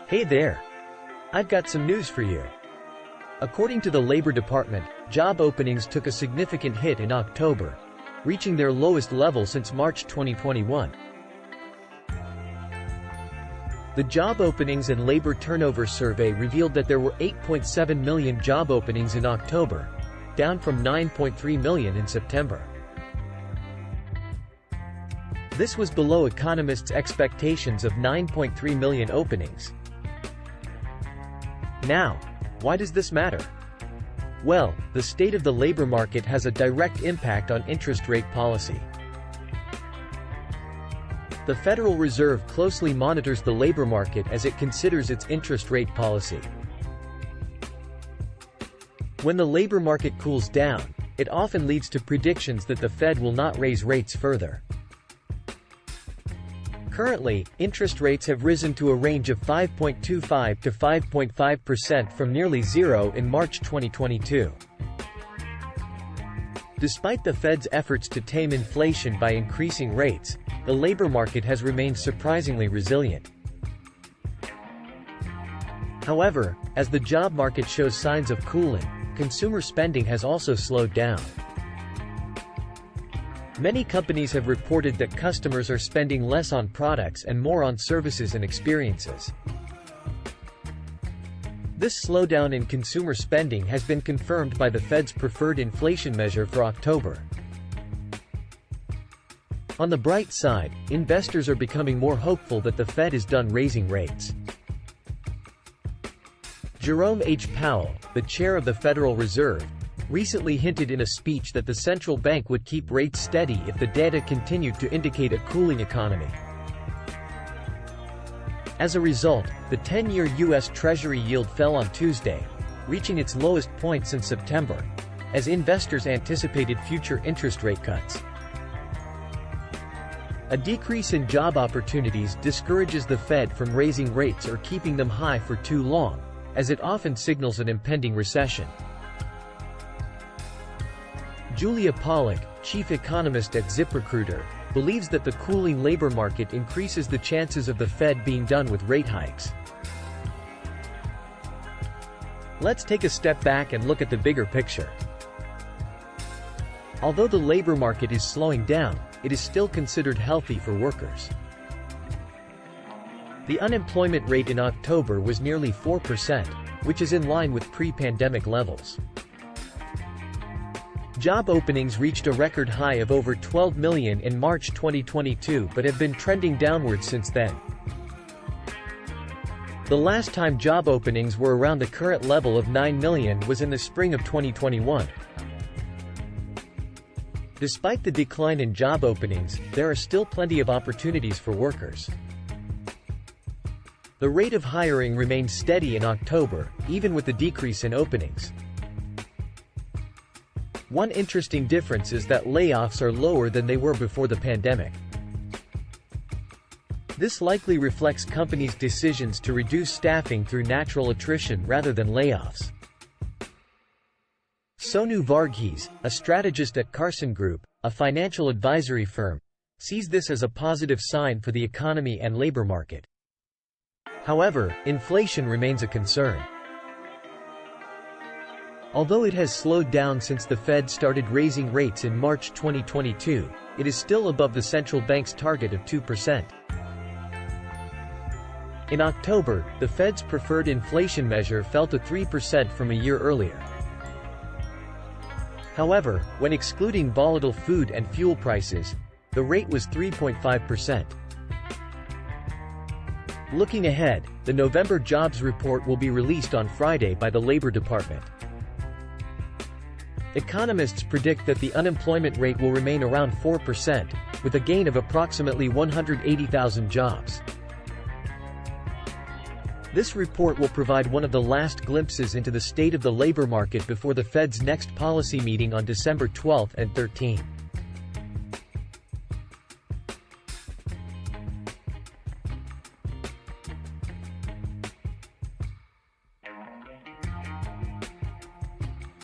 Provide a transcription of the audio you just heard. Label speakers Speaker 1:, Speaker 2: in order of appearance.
Speaker 1: Hey there! I've got some news for you. According to the Labor Department, job openings took a significant hit in October, reaching their lowest level since March 2021. The Job Openings and Labor Turnover Survey revealed that there were 8.7 million job openings in October, down from 9.3 million in September. This was below economists' expectations of 9.3 million openings. Now, why does this matter? Well, the state of the labor market has a direct impact on interest rate policy. The Federal Reserve closely monitors the labor market as it considers its interest rate policy. When the labor market cools down, it often leads to predictions that the Fed will not raise rates further. Currently, interest rates have risen to a range of 5.25 to 5.5% from nearly zero in March 2022. Despite the Fed's efforts to tame inflation by increasing rates, the labor market has remained surprisingly resilient. However, as the job market shows signs of cooling, consumer spending has also slowed down. Many companies have reported that customers are spending less on products and more on services and experiences. This slowdown in consumer spending has been confirmed by the Fed's preferred inflation measure for October. On the bright side, investors are becoming more hopeful that the Fed is done raising rates. Jerome H. Powell, the chair of the Federal Reserve, recently hinted in a speech that the central bank would keep rates steady if the data continued to indicate a cooling economy. As a result, the 10-year U.S. Treasury yield fell on Tuesday, reaching its lowest point since September, as investors anticipated future interest rate cuts. A decrease in job opportunities discourages the Fed from raising rates or keeping them high for too long, as it often signals an impending recession. Julia Pollack, chief economist at ZipRecruiter, believes that the cooling labor market increases the chances of the Fed being done with rate hikes. Let's take a step back and look at the bigger picture. Although the labor market is slowing down, it is still considered healthy for workers. The unemployment rate in October was nearly 4%, which is in line with pre-pandemic levels. Job openings reached a record high of over 12 million in March 2022 but have been trending downward since then. The last time job openings were around the current level of 9 million was in the spring of 2021. Despite the decline in job openings, there are still plenty of opportunities for workers. The rate of hiring remained steady in October, even with the decrease in openings. One interesting difference is that layoffs are lower than they were before the pandemic. This likely reflects companies' decisions to reduce staffing through natural attrition rather than layoffs. Sonu Varghese, a strategist at Carson Group, a financial advisory firm, sees this as a positive sign for the economy and labor market. However, inflation remains a concern. Although it has slowed down since the Fed started raising rates in March 2022, it is still above the central bank's target of 2%. In October, the Fed's preferred inflation measure fell to 3% from a year earlier. However, when excluding volatile food and fuel prices, the rate was 3.5%. Looking ahead, the November jobs report will be released on Friday by the Labor Department. Economists predict that the unemployment rate will remain around 4%, with a gain of approximately 180,000 jobs. This report will provide one of the last glimpses into the state of the labor market before the Fed's next policy meeting on December 12 and 13.